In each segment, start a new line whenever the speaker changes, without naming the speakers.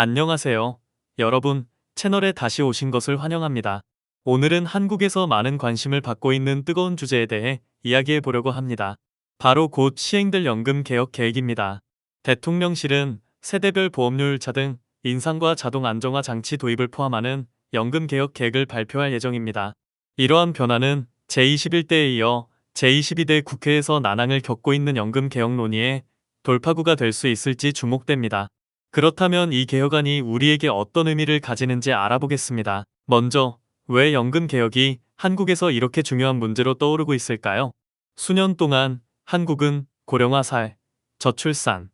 안녕하세요. 여러분, 채널에 다시 오신 것을 환영합니다. 오늘은 한국에서 많은 관심을 받고 있는 뜨거운 주제에 대해 이야기해 보려고 합니다. 바로 곧 시행될 연금 개혁 계획입니다. 대통령실은 세대별 보험료율 차 등 인상과 자동 안정화 장치 도입을 포함하는 연금 개혁 계획을 발표할 예정입니다. 이러한 변화는 제21대에 이어 제22대 국회에서 난항을 겪고 있는 연금 개혁 논의에 돌파구가 될 수 있을지 주목됩니다. 그렇다면 이 개혁안이 우리에게 어떤 의미를 가지는지 알아보겠습니다. 먼저, 왜 연금 개혁이 한국에서 이렇게 중요한 문제로 떠오르고 있을까요? 수년 동안 한국은 고령화 살, 저출산,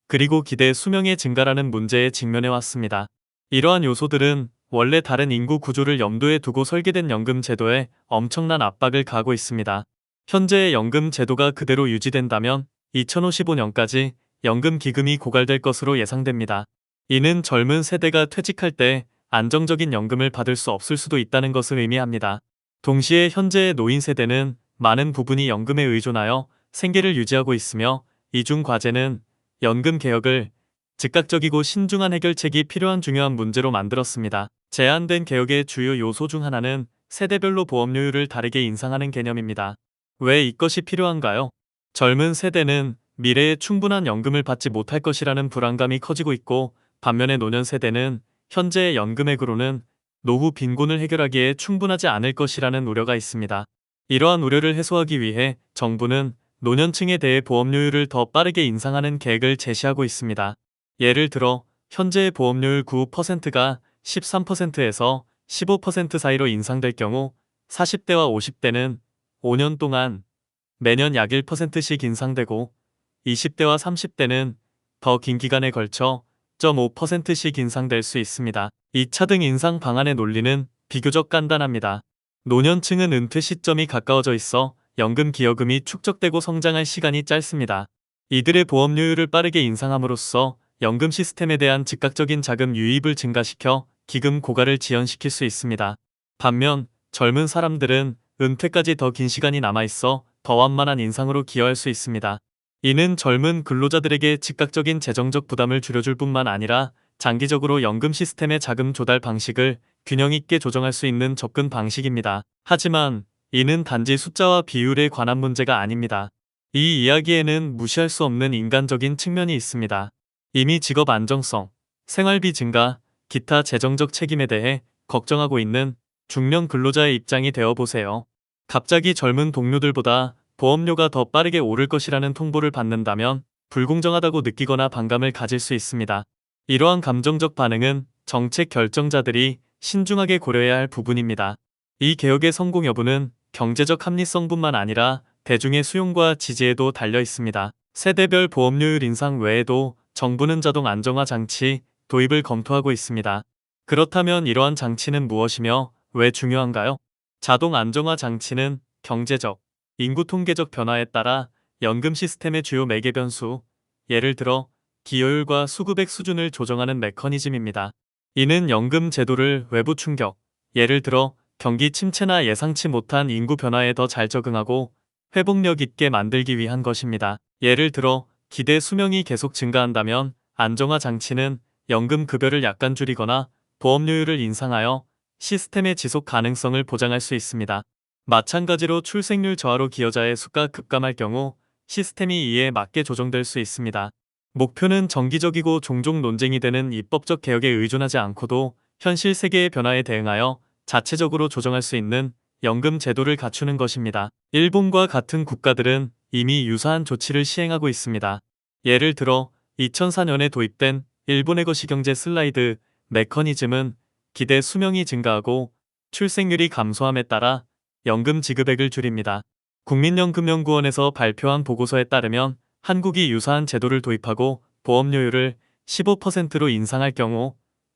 그리고 기대 수명의 증가라는 문제에 직면해 왔습니다. 이러한 요소들은 원래 다른 인구 구조를 염두에 두고 설계된 연금 제도에 엄청난 압박을 가하고 있습니다. 현재의 연금 제도가 그대로 유지된다면 2055년까지 연금 기금이 고갈될 것으로 예상됩니다. 이는 젊은 세대가 퇴직할 때 안정적인 연금을 받을 수 없을 수도 있다는 것을 의미합니다. 동시에 현재의 노인 세대는 많은 부분이 연금에 의존하여 생계를 유지하고 있으며 이중 과제는 연금 개혁을 즉각적이고 신중한 해결책이 필요한 중요한 문제로 만들었습니다. 제안된 개혁의 주요 요소 중 하나는 세대별로 보험료율을 다르게 인상하는 개념입니다. 왜 이것이 필요한가요? 젊은 세대는 미래에 충분한 연금을 받지 못할 것이라는 불안감이 커지고 있고, 반면에 노년 세대는 현재의 연금액으로는 노후 빈곤을 해결하기에 충분하지 않을 것이라는 우려가 있습니다. 이러한 우려를 해소하기 위해 정부는 노년층에 대해 보험료율을 더 빠르게 인상하는 계획을 제시하고 있습니다. 예를 들어 현재의 보험료율 9%가 13%에서 15% 사이로 인상될 경우 40대와 50대는 5년 동안 매년 약 1%씩 인상되고 20대와 30대는 더 긴 기간에 걸쳐 0.5%씩 인상될 수 있습니다. 이 차등 인상 방안의 논리는 비교적 간단합니다. 노년층은 은퇴 시점이 가까워져 있어 연금 기여금이 축적되고 성장할 시간이 짧습니다. 이들의 보험료율을 빠르게 인상함으로써 연금 시스템에 대한 즉각적인 자금 유입을 증가시켜 기금 고갈을 지연시킬 수 있습니다. 반면 젊은 사람들은 은퇴까지 더 긴 시간이 남아있어 더 완만한 인상으로 기여할 수 있습니다. 이는 젊은 근로자들에게 즉각적인 재정적 부담을 줄여줄 뿐만 아니라 장기적으로 연금 시스템의 자금 조달 방식을 균형 있게 조정할 수 있는 접근 방식입니다. 하지만 이는 단지 숫자와 비율에 관한 문제가 아닙니다. 이 이야기에는 무시할 수 없는 인간적인 측면이 있습니다. 이미 직업 안정성, 생활비 증가, 기타 재정적 책임에 대해 걱정하고 있는 중년 근로자의 입장이 되어 보세요. 갑자기 젊은 동료들보다 보험료가 더 빠르게 오를 것이라는 통보를 받는다면 불공정하다고 느끼거나 반감을 가질 수 있습니다. 이러한 감정적 반응은 정책 결정자들이 신중하게 고려해야 할 부분입니다. 이 개혁의 성공 여부는 경제적 합리성뿐만 아니라 대중의 수용과 지지에도 달려 있습니다. 세대별 보험료율 인상 외에도 정부는 자동 안정화 장치 도입을 검토하고 있습니다. 그렇다면 이러한 장치는 무엇이며 왜 중요한가요? 자동 안정화 장치는 경제적, 인구 통계적 변화에 따라 연금 시스템의 주요 매개 변수, 예를 들어 기여율과 수급액 수준을 조정하는 메커니즘입니다. 이는 연금 제도를 외부 충격, 예를 들어 경기 침체나 예상치 못한 인구 변화에 더 잘 적응하고 회복력 있게 만들기 위한 것입니다. 예를 들어 기대 수명이 계속 증가한다면 안정화 장치는 연금 급여를 약간 줄이거나 보험료율을 인상하여 시스템의 지속 가능성을 보장할 수 있습니다. 마찬가지로 출생률 저하로 기여자의 수가 급감할 경우 시스템이 이에 맞게 조정될 수 있습니다. 목표는 정기적이고 종종 논쟁이 되는 입법적 개혁에 의존하지 않고도 현실 세계의 변화에 대응하여 자체적으로 조정할 수 있는 연금 제도를 갖추는 것입니다. 일본과 같은 국가들은 이미 유사한 조치를 시행하고 있습니다. 예를 들어 2004년에 도입된 일본의 거시경제 슬라이드 메커니즘은 기대 수명이 증가하고 출생률이 감소함에 따라 연금 지급액을 줄입니다. 국민연금연구원에서 발표한 보고서에 따르면 한국이 유사한 제도를 도입하고 보험료율을 15%로 인상할 경우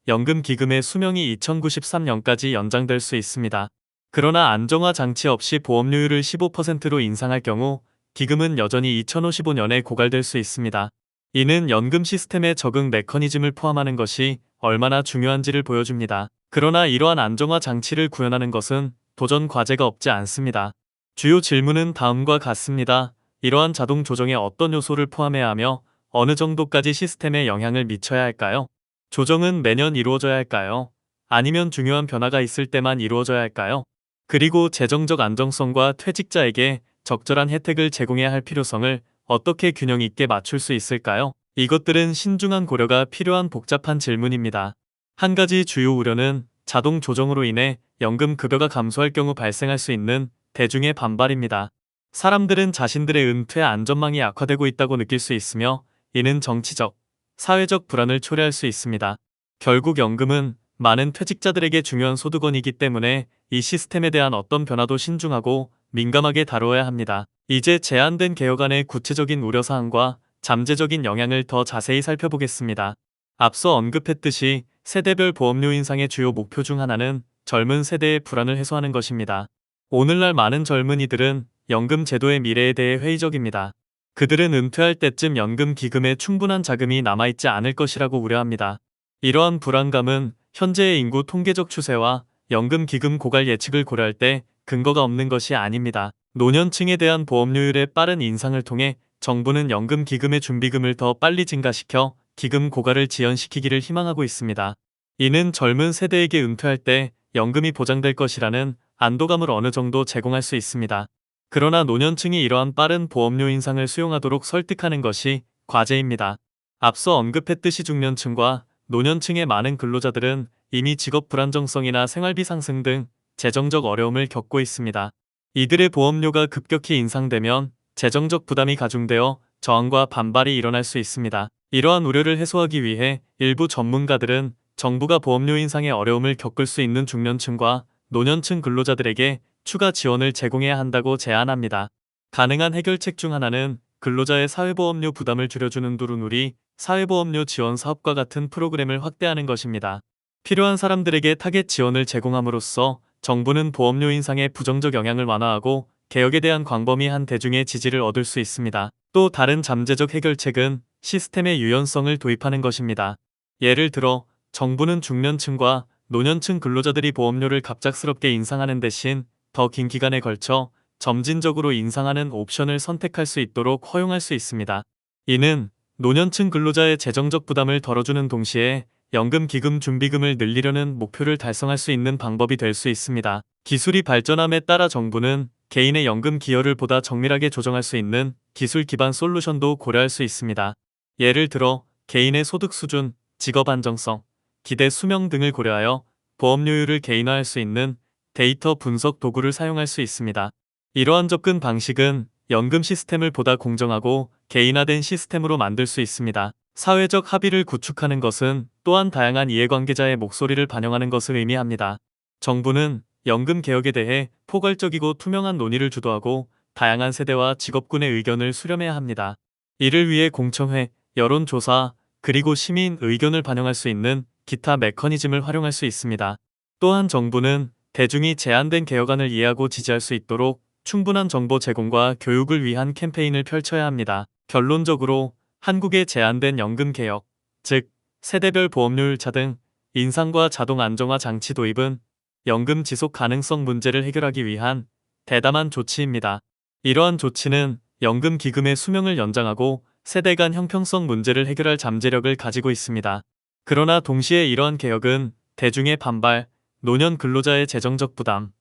연금 기금의 수명이 2093년까지 연장될 수 있습니다. 그러나 안정화 장치 없이 보험료율을 15%로 인상할 경우 기금은 여전히 2055년에 고갈될 수 있습니다. 이는 연금 시스템의 적응 메커니즘을 포함하는 것이 얼마나 중요한지를 보여줍니다. 그러나 이러한 안정화 장치를 구현하는 것은 도전 과제가 없지 않습니다. 주요 질문은 다음과 같습니다. 이러한 자동 조정에 어떤 요소를 포함해야 하며 어느 정도까지 시스템에 영향을 미쳐야 할까요? 조정은 매년 이루어져야 할까요? 아니면 중요한 변화가 있을 때만 이루어져야 할까요? 그리고 재정적 안정성과 퇴직자에게 적절한 혜택을 제공해야 할 필요성을 어떻게 균형 있게 맞출 수 있을까요? 이것들은 신중한 고려가 필요한 복잡한 질문입니다. 한 가지 주요 우려는 자동 조정으로 인해 연금 급여가 감소할 경우 발생할 수 있는 대중의 반발입니다. 사람들은 자신들의 은퇴 안전망이 악화되고 있다고 느낄 수 있으며 이는 정치적, 사회적 불안을 초래할 수 있습니다. 결국 연금은 많은 퇴직자들에게 중요한 소득원이기 때문에 이 시스템에 대한 어떤 변화도 신중하고 민감하게 다루어야 합니다. 이제 제안된 개혁안의 구체적인 우려사항과 잠재적인 영향을 더 자세히 살펴보겠습니다. 앞서 언급했듯이 세대별 보험료 인상의 주요 목표 중 하나는 젊은 세대의 불안을 해소하는 것입니다. 오늘날 많은 젊은이들은 연금 제도의 미래에 대해 회의적입니다. 그들은 은퇴할 때쯤 연금 기금에 충분한 자금이 남아있지 않을 것이라고 우려합니다. 이러한 불안감은 현재의 인구 통계적 추세와 연금 기금 고갈 예측을 고려할 때 근거가 없는 것이 아닙니다. 노년층에 대한 보험료율의 빠른 인상을 통해 정부는 연금 기금의 준비금을 더 빨리 증가시켜 기금 고갈을 지연시키기를 희망하고 있습니다. 이는 젊은 세대에게 은퇴할 때 연금이 보장될 것이라는 안도감을 어느 정도 제공할 수 있습니다. 그러나 노년층이 이러한 빠른 보험료 인상을 수용하도록 설득하는 것이 과제입니다. 앞서 언급했듯이 중년층과 노년층의 많은 근로자들은 이미 직업 불안정성이나 생활비 상승 등 재정적 어려움을 겪고 있습니다. 이들의 보험료가 급격히 인상되면 재정적 부담이 가중되어 저항과 반발이 일어날 수 있습니다. 이러한 우려를 해소하기 위해 일부 전문가들은 정부가 보험료 인상의 어려움을 겪을 수 있는 중년층과 노년층 근로자들에게 추가 지원을 제공해야 한다고 제안합니다. 가능한 해결책 중 하나는 근로자의 사회보험료 부담을 줄여주는 두루누리, 사회보험료 지원 사업과 같은 프로그램을 확대하는 것입니다. 필요한 사람들에게 타겟 지원을 제공함으로써 정부는 보험료 인상의 부정적 영향을 완화하고 개혁에 대한 광범위한 대중의 지지를 얻을 수 있습니다. 또 다른 잠재적 해결책은 시스템의 유연성을 도입하는 것입니다. 예를 들어 정부는 중년층과 노년층 근로자들이 보험료를 갑작스럽게 인상하는 대신 더 긴 기간에 걸쳐 점진적으로 인상하는 옵션을 선택할 수 있도록 허용할 수 있습니다. 이는 노년층 근로자의 재정적 부담을 덜어주는 동시에 연금 기금 준비금을 늘리려는 목표를 달성할 수 있는 방법이 될 수 있습니다. 기술이 발전함에 따라 정부는 개인의 연금 기여를 보다 정밀하게 조정할 수 있는 기술 기반 솔루션도 고려할 수 있습니다. 예를 들어 개인의 소득 수준, 직업 안정성, 기대 수명 등을 고려하여 보험료율을 개인화할 수 있는 데이터 분석 도구를 사용할 수 있습니다. 이러한 접근 방식은 연금 시스템을 보다 공정하고 개인화된 시스템으로 만들 수 있습니다. 사회적 합의를 구축하는 것은 또한 다양한 이해관계자의 목소리를 반영하는 것을 의미합니다. 정부는 연금 개혁에 대해 포괄적이고 투명한 논의를 주도하고 다양한 세대와 직업군의 의견을 수렴해야 합니다. 이를 위해 공청회, 여론조사, 그리고 시민 의견을 반영할 수 있는 기타 메커니즘을 활용할 수 있습니다. 또한 정부는 대중이 제안된 개혁안을 이해하고 지지할 수 있도록 충분한 정보 제공과 교육을 위한 캠페인을 펼쳐야 합니다. 결론적으로 한국에 제안된 연금 개혁, 즉 세대별 보험료율 차 등 인상과 자동 안정화 장치 도입은 연금 지속 가능성 문제를 해결하기 위한 대담한 조치입니다. 이러한 조치는 연금 기금의 수명을 연장하고 세대 간 형평성 문제를 해결할 잠재력을 가지고 있습니다. 그러나 동시에 이러한 개혁은 대중의 반발, 노년 근로자의 재정적 부담,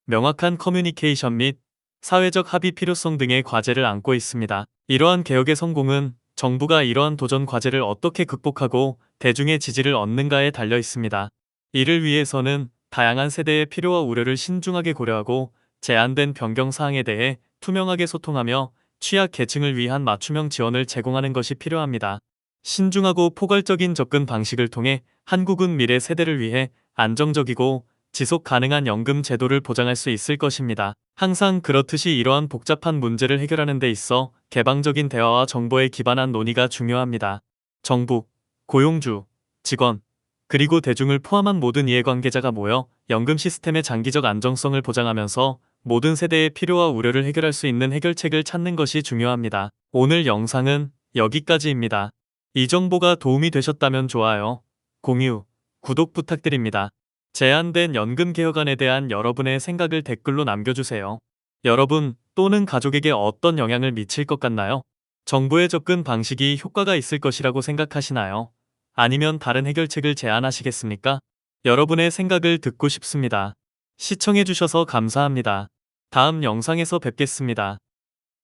명확한 커뮤니케이션 및 사회적 합의 필요성 등의 과제를 안고 있습니다. 이러한 개혁의 성공은 정부가 이러한 도전 과제를 어떻게 극복하고 대중의 지지를 얻는가에 달려 있습니다. 이를 위해서는 다양한 세대의 필요와 우려를 신중하게 고려하고 제안된 변경 사항에 대해 투명하게 소통하며 취약 계층을 위한 맞춤형 지원을 제공하는 것이 필요합니다. 신중하고 포괄적인 접근 방식을 통해 한국은 미래 세대를 위해 안정적이고 지속 가능한 연금 제도를 보장할 수 있을 것입니다. 항상 그렇듯이 이러한 복잡한 문제를 해결하는 데 있어 개방적인 대화와 정보에 기반한 논의가 중요합니다. 정부, 고용주, 직원, 그리고 대중을 포함한 모든 이해관계자가 모여 연금 시스템의 장기적 안정성을 보장하면서 모든 세대의 필요와 우려를 해결할 수 있는 해결책을 찾는 것이 중요합니다. 오늘 영상은 여기까지입니다. 이 정보가 도움이 되셨다면 좋아요, 공유, 구독 부탁드립니다. 제안된 연금 개혁안에 대한 여러분의 생각을 댓글로 남겨주세요. 여러분 또는 가족에게 어떤 영향을 미칠 것 같나요? 정부의 접근 방식이 효과가 있을 것이라고 생각하시나요? 아니면 다른 해결책을 제안하시겠습니까? 여러분의 생각을 듣고 싶습니다. 시청해주셔서 감사합니다. 다음 영상에서 뵙겠습니다.